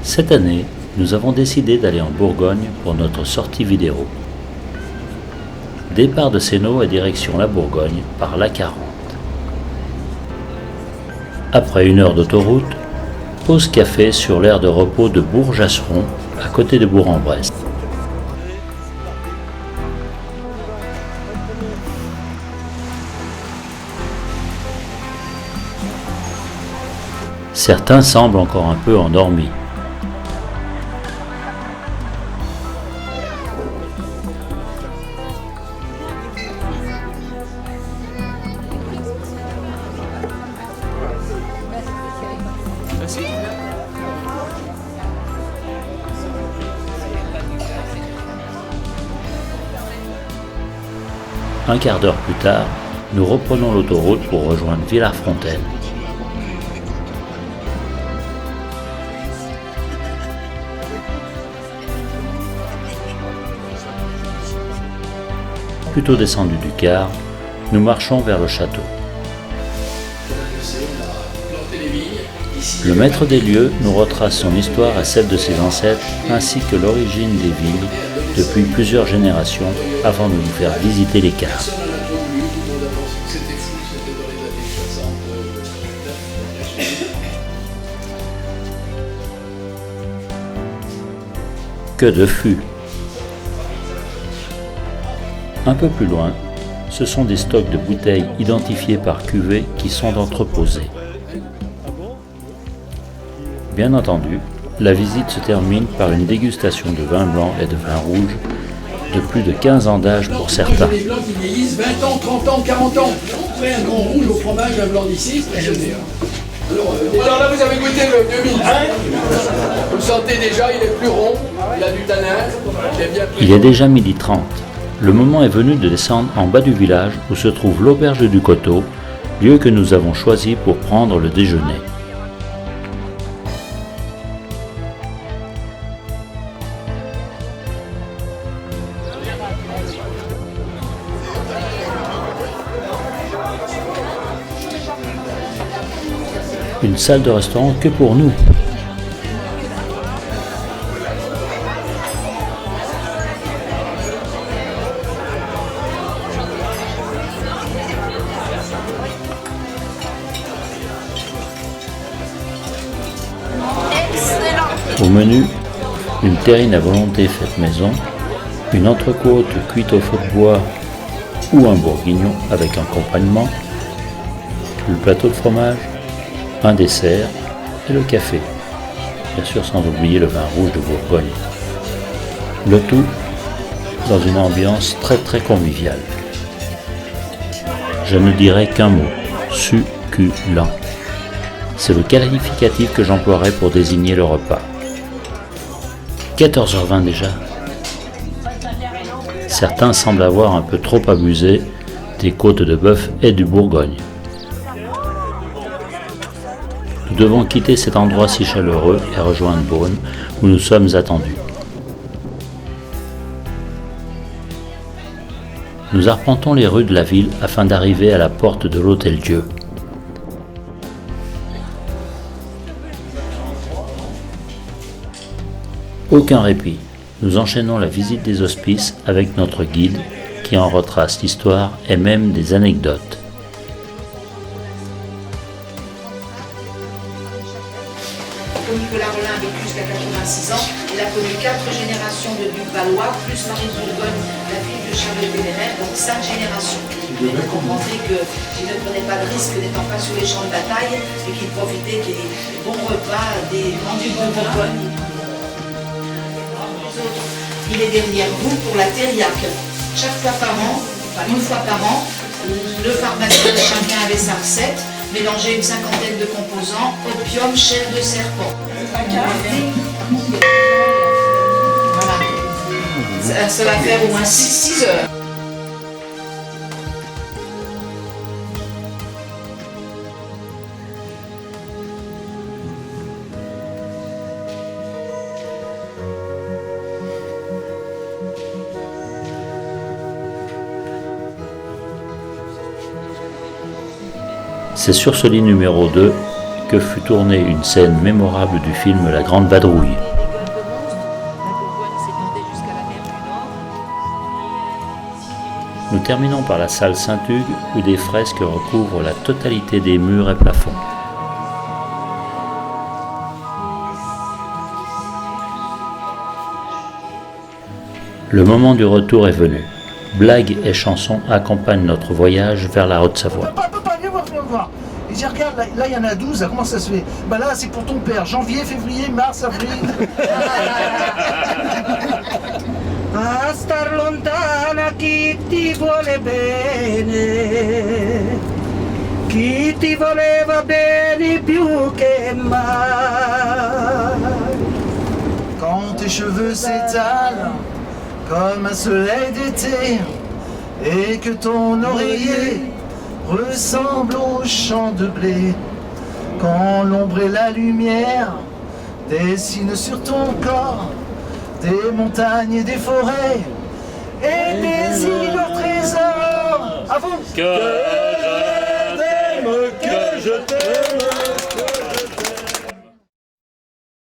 Cette année, nous avons décidé d'aller en Bourgogne pour notre sortie vidéo. Départ de Sénaux et direction la Bourgogne par l'A40. Après 1 heure d'autoroute, pause café sur l'aire de repos de Bourg-Jasseron, à côté de Bourg-en-Bresse. Certains semblent encore un peu endormis. Un quart d'heure plus tard, nous reprenons l'autoroute pour rejoindre Villars-Fontaine. Plutôt descendu du car, nous marchons vers le château. Le maître des lieux nous retrace son histoire et celle de ses ancêtres, ainsi que l'origine des villes depuis plusieurs générations avant de nous faire visiter les caves. Que de fûts! Un peu plus loin, ce sont des stocks de bouteilles identifiées par cuvée qui sont entreposés. Bien entendu, la visite se termine par une dégustation de vin blanc et de vin rouge de plus de 15 ans d'âge pour certains. Des blancs qui vieillissent 20 ans, 30 ans, 40 ans. Après un grand rouge au fromage, un blanc d'ici, c'est très alors là, vous avez goûté le 2001. Vous le sentez déjà, il est plus rond, il a du tanin, Il est déjà 12h30. Le moment est venu de descendre en bas du village où se trouve l'auberge du Coteau, lieu que nous avons choisi pour prendre le déjeuner. Une salle de restaurant que pour nous. Au menu, une terrine à volonté faite maison, une entrecôte cuite au feu de bois ou un bourguignon avec un accompagnement, le plateau de fromage, un dessert et le café, bien sûr sans oublier le vin rouge de Bourgogne. Le tout dans une ambiance très conviviale. Je ne dirais qu'un mot, succulent. C'est le qualificatif que j'emploierais pour désigner le repas. 14h20 déjà. Certains semblent avoir un peu trop abusé des côtes de bœuf et du Bourgogne. Nous devons quitter cet endroit si chaleureux et rejoindre Beaune, où nous sommes attendus. Nous arpentons les rues de la ville afin d'arriver à la porte de l'Hôtel-Dieu. Aucun répit. Nous enchaînons la visite des hospices avec notre guide qui en retrace l'histoire et même des anecdotes. Nicolas Rollin a vécu jusqu'à 86 ans. Il a connu 4 générations de ducs valois, plus Marie de Bourgogne, la fille de Charles de Téméraire, donc 5 générations. Et vous comprendrez qu'il ne prenait pas de risque n'étant pas sur les champs de bataille et qu'il profitait des bons repas des vendus de Bourgogne. Il est derrière vous pour la thériaque. Chaque fois par an, enfin 1 fois par an, le pharmacien de chacun avait sa recette. Mélanger une 50aine de composants, opium, chair de serpent. Voilà. Ça va faire au moins 6 heures. C'est sur ce lit numéro 2 que fut tournée une scène mémorable du film La Grande Vadrouille. Nous terminons par la salle Saint-Hugues où des fresques recouvrent la totalité des murs et plafonds. Le moment du retour est venu. Blagues et chansons accompagnent notre voyage vers la Haute-Savoie. Papa, viens voir. Et je regarde, là il y en a 12, là, comment ça se fait? Bah là c'est pour ton père, janvier, février, mars, avril. A star lontana chi ti vuole bene, chi ti voleva bene più che mai. Quand tes cheveux s'étalent comme un soleil d'été et que ton oreiller ressemble au champ de blé, quand l'ombre et la lumière dessinent sur ton corps des montagnes et des forêts et des îles au trésor. À vous. Que je t'aime, que je t'aime.